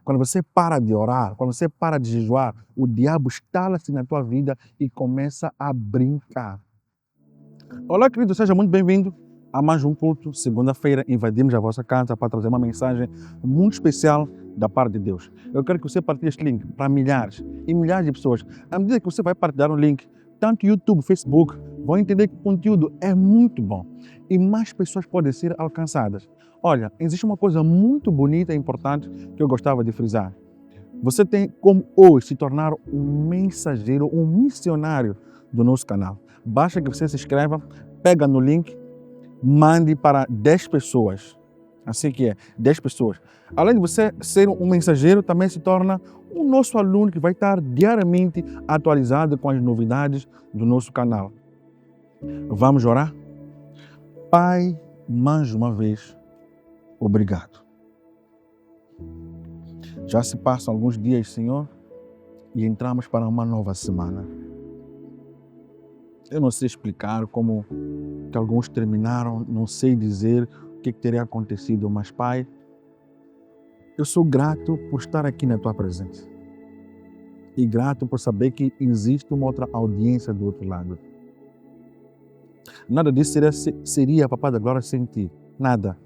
Quando você para de orar, quando você para de jejuar, o diabo instala-se na tua vida e começa a brincar. Olá, querido, seja muito bem-vindo a mais um culto. Segunda-feira invadimos a vossa casa para trazer uma mensagem muito especial da parte de Deus. Eu quero que você partilhe este link para milhares e milhares de pessoas. À medida que você vai partilhar o link, tanto YouTube, Facebook, vão entender que o conteúdo é muito bom e mais pessoas podem ser alcançadas. Olha, existe uma coisa muito bonita e importante que eu gostava de frisar. Você tem como hoje se tornar um mensageiro, um missionário do nosso canal. Basta que você se inscreva, pega no link, mande para 10 pessoas. Assim que é, 10 pessoas. Além de você ser um mensageiro, também se torna o nosso aluno que vai estar diariamente atualizado com as novidades do nosso canal. Vamos orar? Pai, mais uma vez, obrigado. Já se passam alguns dias, Senhor, e entramos para uma nova semana. Eu não sei explicar como que alguns terminaram, não sei dizer o que teria acontecido, mas Pai, eu sou grato por estar aqui na Tua presença e grato por saber que existe uma outra audiência do outro lado. Nada disso seria Papai da Glória, sem Ti. Nada.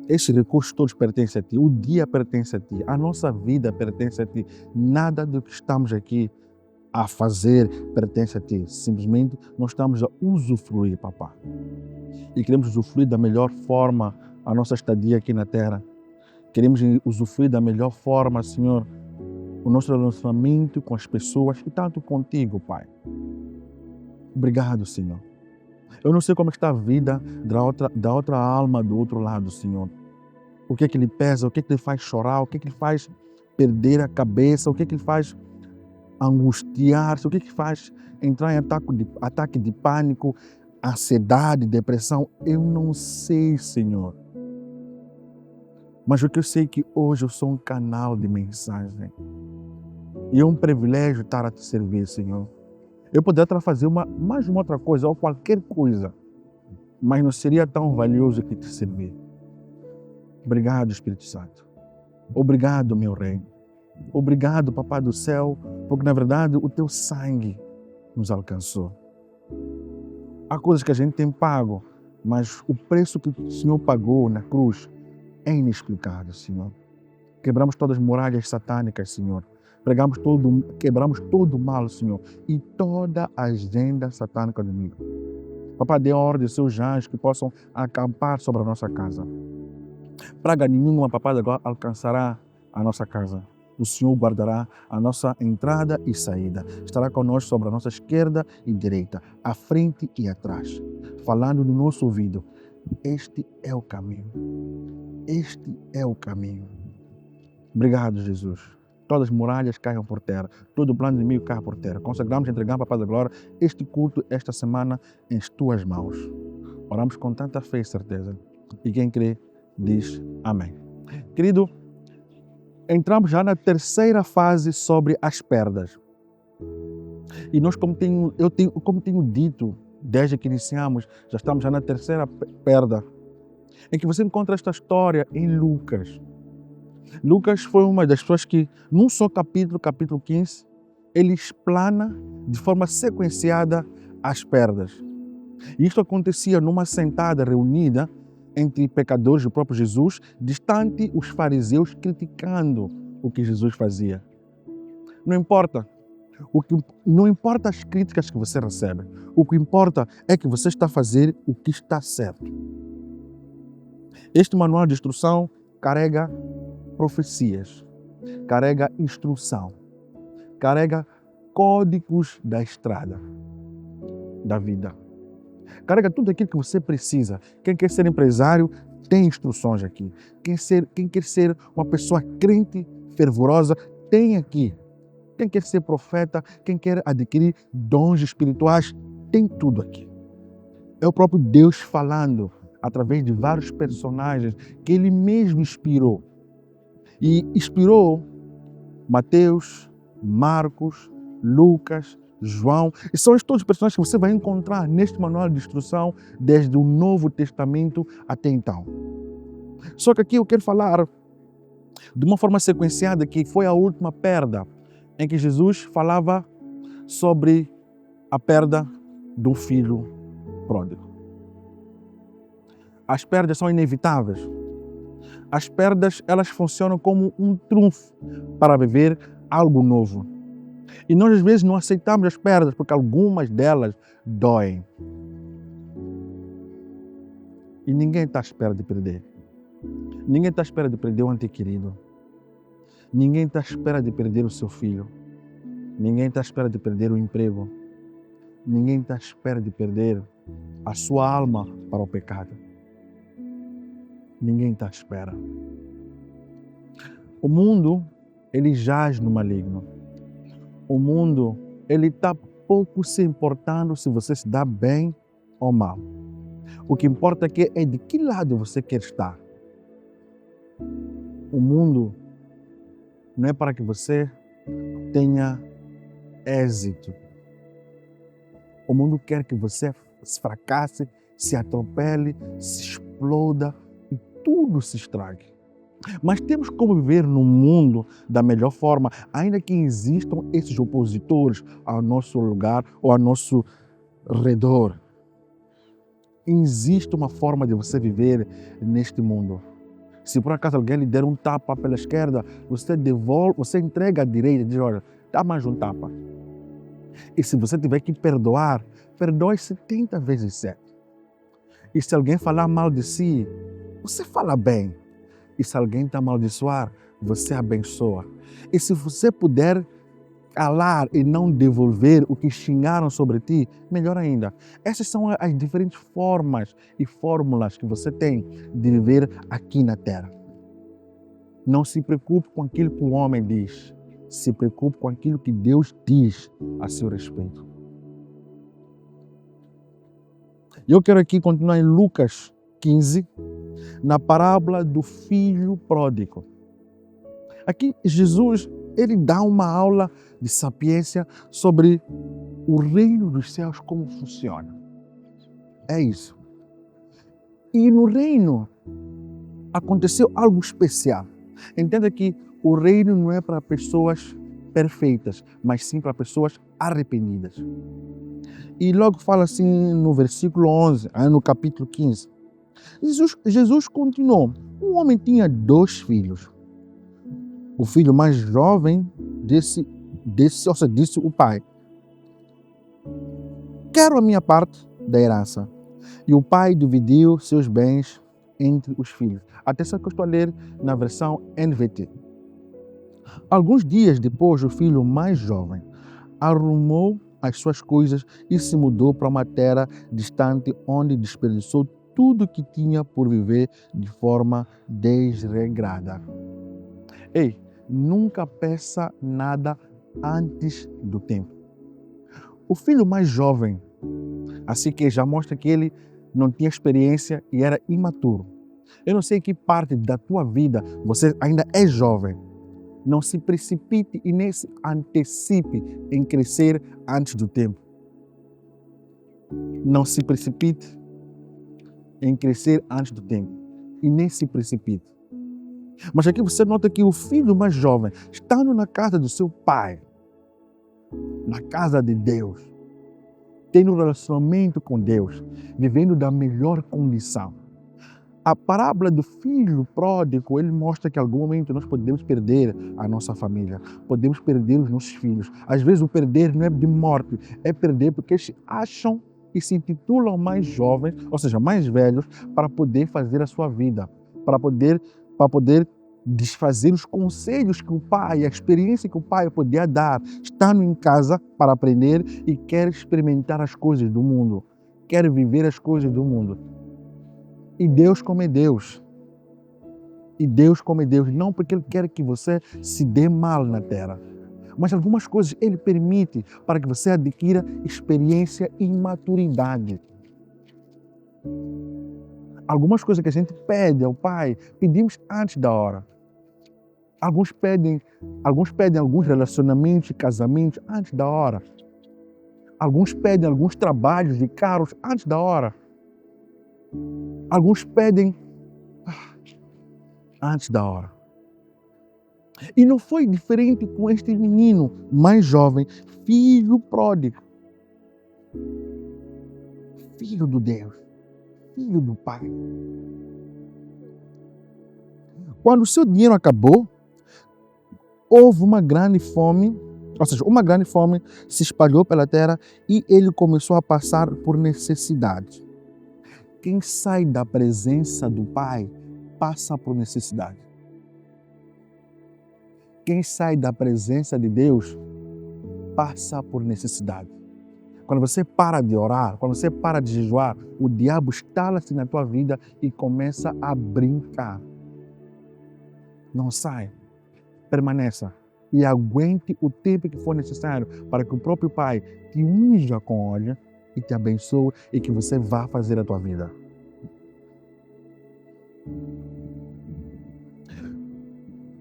Estes recursos todos pertencem a Ti, o dia pertence a Ti, a nossa vida pertence a Ti. Nada do que estamos aqui a fazer pertence a Ti. Simplesmente nós estamos a usufruir, Papá. E queremos usufruir da melhor forma a nossa estadia aqui na Terra. Queremos usufruir da melhor forma, Senhor, o nosso relacionamento com as pessoas e tanto contigo, Pai. Obrigado, Senhor. Eu não sei como está a vida da outra alma do outro lado, Senhor. O que é que lhe pesa, o que é que lhe faz chorar, o que é que lhe faz perder a cabeça, o que é que lhe faz angustiar-se, o que é que faz entrar em ataque de pânico, ansiedade, depressão. Eu não sei, Senhor. Mas o que eu sei é que hoje eu sou um canal de mensagem. E é um privilégio estar a te servir, Senhor. Eu poderia fazer mais uma outra coisa, ou qualquer coisa, mas não seria tão valioso que te servir. Obrigado, Espírito Santo. Obrigado, meu Rei. Obrigado, Papai do Céu, porque na verdade o Teu sangue nos alcançou. Há coisas que a gente tem pago, mas o preço que o Senhor pagou na cruz é inexplicável, Senhor. Quebramos todas as muralhas satânicas, Senhor. Quebramos todo o mal, Senhor, e toda a agenda satânica do inimigo. Papai, dê ordem aos seus anjos que possam acampar sobre a nossa casa. Praga nenhuma, Papai, agora alcançará a nossa casa. O Senhor guardará a nossa entrada e saída. Estará conosco sobre a nossa esquerda e direita, à frente e atrás, falando no nosso ouvido. Este é o caminho. Este é o caminho. Obrigado, Jesus. Todas as muralhas caiam por terra, todo o plano inimigo cai por terra. Consagramos e entregamos, Papai da Glória, este culto, esta semana, em Tuas mãos. Oramos com tanta fé e certeza. E quem crê, diz amém. Querido, entramos já na terceira fase sobre as perdas. E nós, como tenho dito, desde que iniciamos, já estamos já na terceira perda, em que você encontra esta história em Lucas. Lucas foi uma das pessoas que, num só capítulo 15, ele explana de forma sequenciada as perdas. E isto acontecia numa sentada reunida entre pecadores e o próprio Jesus, distante os fariseus criticando o que Jesus fazia. Não importa as críticas que você recebe. O que importa é que você está a fazer o que está certo. Este manual de instrução carrega profecias, carrega instrução, carrega códigos da estrada, da vida. Carrega tudo aquilo que você precisa. Quem quer ser empresário tem instruções aqui. Quem quer ser uma pessoa crente, fervorosa, tem aqui. Quem quer ser profeta, quem quer adquirir dons espirituais, tem tudo aqui. É o próprio Deus falando através de vários personagens que Ele mesmo inspirou. e inspirou Mateus, Marcos, Lucas, João. E são todos os personagens que você vai encontrar neste manual de instrução desde o Novo Testamento até então. Só que aqui eu quero falar de uma forma sequenciada, que foi a última perda, em que Jesus falava sobre a perda do filho pródigo. As perdas são inevitáveis. As perdas, elas funcionam como um trunfo para viver algo novo. E nós às vezes não aceitamos as perdas porque algumas delas doem. E ninguém está à espera de perder. Ninguém está à espera de perder um ente querido. Ninguém está à espera de perder o seu filho. Ninguém está à espera de perder o emprego. Ninguém está à espera de perder a sua alma para o pecado. Ninguém está à espera. O mundo, ele jaz no maligno. O mundo, ele está pouco se importando se você se dá bem ou mal. O que importa aqui é de que lado você quer estar. O mundo não é para que você tenha êxito. O mundo quer que você se fracasse, se atropele, se exploda e tudo se estrague. Mas temos como viver no mundo da melhor forma, ainda que existam esses opositores ao nosso lugar ou ao nosso redor. Existe uma forma de você viver neste mundo. Se por acaso alguém lhe der um tapa pela esquerda, você devolve, você entrega à direita e diz, olha, dá mais um tapa. E se você tiver que perdoar, perdoe 70 vezes 7. E se alguém falar mal de si, você fala bem. E se alguém te amaldiçoar, você abençoa. E se você puder calar e não devolver o que xingaram sobre ti, melhor ainda. Essas são as diferentes formas e fórmulas que você tem de viver aqui na Terra. Não se preocupe com aquilo que o homem diz. Se preocupe com aquilo que Deus diz a seu respeito. Eu quero aqui continuar em Lucas 15, na parábola do filho pródigo. Aqui Jesus, ele dá uma aula de sapiência sobre o reino dos céus, como funciona. É isso. E no reino aconteceu algo especial. Entenda que o reino não é para pessoas perfeitas, mas sim para pessoas arrependidas. E logo fala assim no versículo 11, no capítulo 15. Jesus continuou. Um homem tinha 2 filhos. O filho mais jovem disse o pai: quero a minha parte da herança. E o pai dividiu seus bens entre os filhos. Atenção que eu estou a ler na versão NVT. Alguns dias depois, o filho mais jovem arrumou as suas coisas e se mudou para uma terra distante, onde desperdiçou tudo que tinha por viver de forma desregrada. Ei, nunca peça nada antes do tempo. O filho mais jovem, assim que já mostra que ele não tinha experiência e era imaturo. Eu não sei em que parte da tua vida você ainda é jovem. Não se precipite e nem se antecipe em crescer antes do tempo. Não se precipite em crescer antes do tempo. E nem se precipite. Mas aqui você nota que o filho mais jovem, estando na casa do seu pai, na casa de Deus, tendo um relacionamento com Deus, vivendo da melhor condição. A parábola do filho pródigo, ele mostra que em algum momento nós podemos perder a nossa família, podemos perder os nossos filhos. Às vezes o perder não é de morte, é perder porque eles acham e se intitulam mais jovens, ou seja, mais velhos, para poder fazer a sua vida, para poder desfazer os conselhos que o pai, a experiência que o pai podia dar, estando em casa para aprender e quer experimentar as coisas do mundo, quer viver as coisas do mundo. E Deus como é Deus. E Deus como é Deus, não porque Ele quer que você se dê mal na terra, mas algumas coisas Ele permite para que você adquira experiência e maturidade. Algumas coisas que a gente pede ao Pai, pedimos antes da hora. Alguns pedem alguns relacionamentos e casamentos antes da hora. Alguns pedem alguns trabalhos e carros antes da hora. Alguns pedem antes da hora. E não foi diferente com este menino mais jovem, filho pródigo. Filho do Deus, filho do Pai. Quando o seu dinheiro acabou, houve uma grande fome, ou seja, uma grande fome se espalhou pela terra e ele começou a passar por necessidade. Quem sai da presença do Pai passa por necessidade. Quem sai da presença de Deus passa por necessidade. Quando você para de orar, quando você para de jejuar, o diabo instala-se na tua vida e começa a brincar. Não sai, permaneça e aguente o tempo que for necessário para que o próprio Pai te unja com óleo e te abençoe e que você vá fazer a tua vida.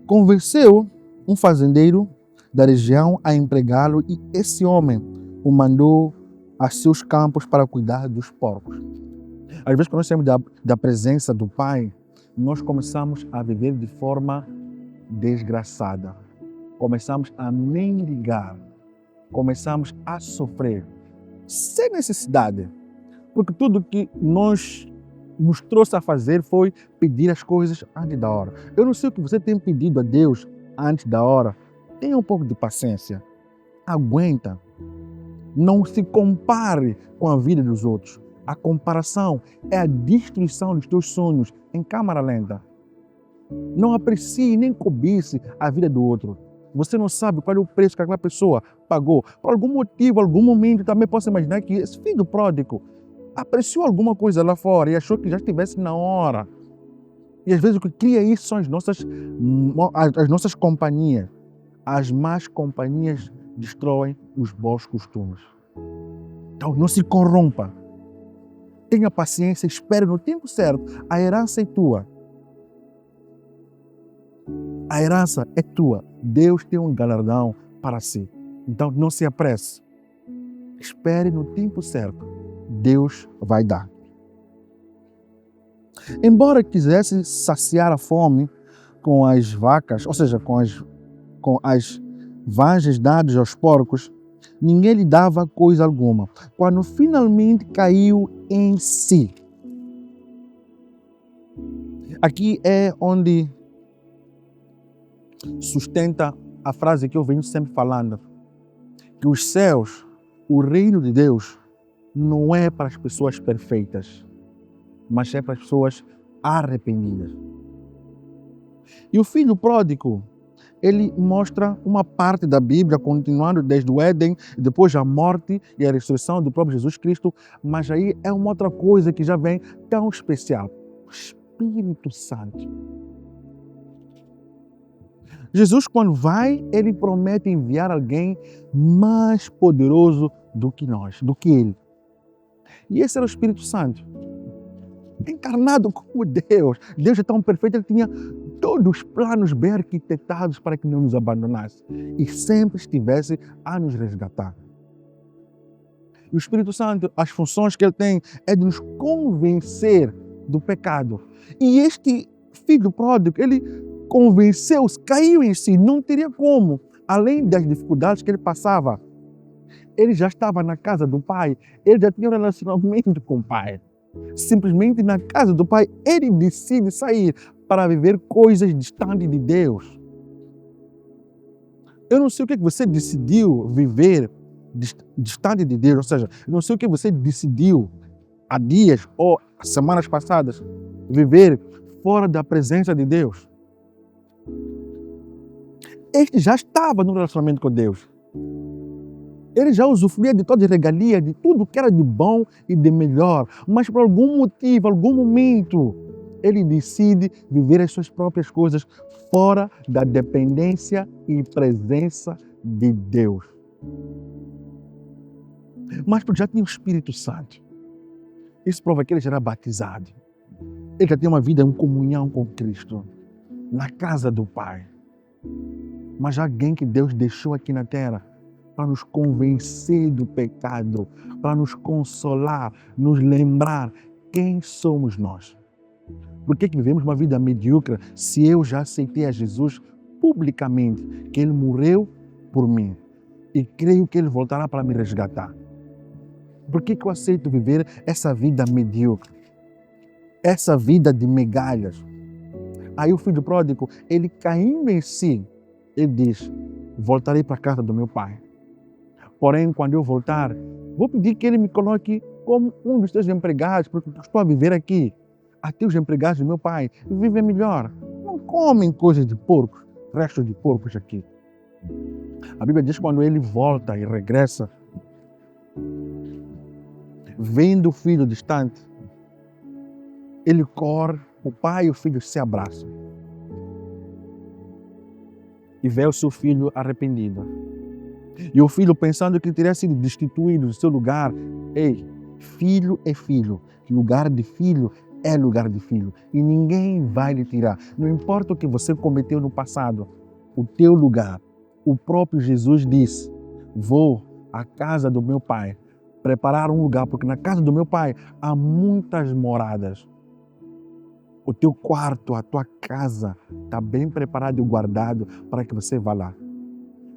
Convenceu um fazendeiro da região a empregá-lo e esse homem o mandou a seus campos para cuidar dos porcos. Às vezes, quando nós saímos da presença do Pai, nós começamos a viver de forma desgraçada. Começamos a mendigar. Começamos a sofrer. Sem necessidade. Porque tudo que nos trouxe a fazer foi pedir as coisas antes da hora. Eu não sei o que você tem pedido a Deus antes da hora. Tenha um pouco de paciência. Aguenta. Não se compare com a vida dos outros. A comparação é a destruição dos teus sonhos em câmara lenta. Não aprecie nem cobice a vida do outro. Você não sabe qual é o preço que aquela pessoa pagou. Por algum motivo, algum momento, também posso imaginar que esse filho pródigo apreciou alguma coisa lá fora e achou que já estivesse na hora. E às vezes o que cria isso são as nossas companhias. As más companhias destroem os bons costumes. Então não se corrompa. Tenha paciência, espere no tempo certo. A herança é tua. A herança é tua. Deus tem um galardão para si. Então não se apresse. Espere no tempo certo. Deus vai dar. Embora quisesse saciar a fome com as vacas, ou seja, com as vagens dadas aos porcos, ninguém lhe dava coisa alguma. Quando finalmente caiu em si. Aqui é onde sustenta a frase que eu venho sempre falando, que os céus, o reino de Deus, não é para as pessoas perfeitas, mas é para as pessoas arrependidas. E o filho pródigo, ele mostra uma parte da Bíblia, continuando desde o Éden, depois a morte e a ressurreição do próprio Jesus Cristo, mas aí é uma outra coisa que já vem tão especial, o Espírito Santo. Jesus, quando vai, ele promete enviar alguém mais poderoso do que nós, do que ele. E esse era o Espírito Santo, encarnado como Deus. Deus é tão perfeito, ele tinha todos os planos bem arquitetados para que não nos abandonasse e sempre estivesse a nos resgatar. E o Espírito Santo, as funções que ele tem é de nos convencer do pecado. E este filho pródigo, ele convenceu-se, caiu em si, não teria como. Além das dificuldades que ele passava, ele já estava na casa do Pai, ele já tinha um relacionamento com o Pai. Simplesmente na casa do Pai, ele decide sair para viver coisas distantes de Deus. Eu não sei o que você decidiu viver distante de Deus, ou seja, eu não sei o que você decidiu há dias ou semanas passadas viver fora da presença de Deus. Este já estava no relacionamento com Deus. Ele já usufruía de todas as regalias, de tudo que era de bom e de melhor. Mas por algum motivo, algum momento, ele decide viver as suas próprias coisas fora da dependência e presença de Deus. Mas porque já tinha o Espírito Santo. Isso prova que ele já era batizado. Ele já tinha uma vida em comunhão com Cristo, na casa do Pai. mas alguém que Deus deixou aqui na terra para nos convencer do pecado, para nos consolar, nos lembrar quem somos nós. Por que vivemos uma vida medíocre se eu já aceitei a Jesus publicamente, que Ele morreu por mim e creio que Ele voltará para me resgatar? Por que eu aceito viver essa vida medíocre? Essa vida de migalhas? Aí o filho pródigo, ele caindo em si, ele diz, voltarei para a casa do meu pai. Porém, quando eu voltar, vou pedir que ele me coloque como um dos teus empregados, porque eu estou a viver aqui. Até os empregados do meu pai vivem melhor. Não comem coisas de porcos, restos de porcos aqui. A Bíblia diz que quando ele volta e regressa, vendo o filho distante, ele corre, o pai e o filho se abraçam. E vê o seu filho arrependido. E o filho, pensando que teria sido destituído do seu lugar, ei, filho é filho, lugar de filho é lugar de filho. E ninguém vai lhe tirar. Não importa o que você cometeu no passado, o teu lugar. O próprio Jesus disse, vou à casa do meu pai, preparar um lugar, porque na casa do meu pai há muitas moradas. O teu quarto, a tua casa está bem preparado e guardado para que você vá lá.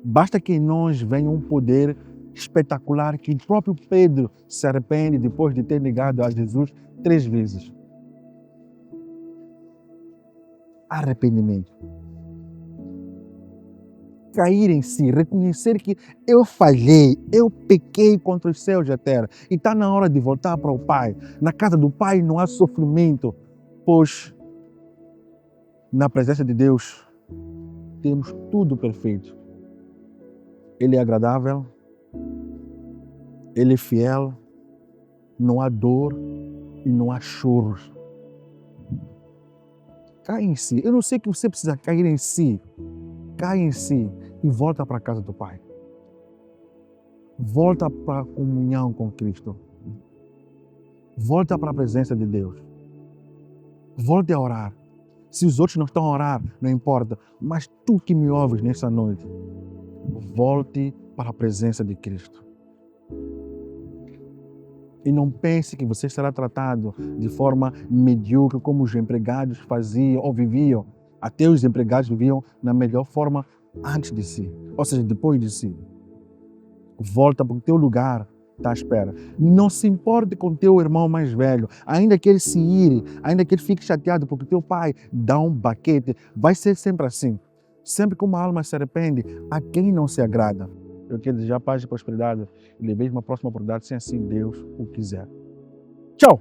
Basta que em nós venha um poder espetacular que o próprio Pedro se arrepende depois de ter negado a Jesus 3 vezes. Arrependimento. Cair em si, reconhecer que eu falhei, eu pequei contra os céus e a terra. E está na hora de voltar para o Pai. Na casa do Pai não há sofrimento, pois na presença de Deus temos tudo perfeito. Ele é agradável, Ele é fiel, não há dor e não há choros. Cai em si. Eu não sei que você precisa cair em si. Cai em si e volta para a casa do Pai. Volta para a comunhão com Cristo. Volta para a presença de Deus. Volte a orar. Se os outros não estão a orar, não importa. Mas tu que me ouves nessa noite, volte para a presença de Cristo. E não pense que você será tratado de forma medíocre como os empregados faziam ou viviam. Até os empregados viviam na melhor forma antes de si, ou seja, depois de si. Volta para o teu lugar, está à espera. Não se importe com o teu irmão mais velho, ainda que ele se ire, ainda que ele fique chateado porque teu pai dá um baquete, vai ser sempre assim. Sempre que uma alma se arrepende, a quem não se agrada. Eu quero desejar paz e prosperidade e lhe vejo uma próxima oportunidade, se assim Deus o quiser. Tchau!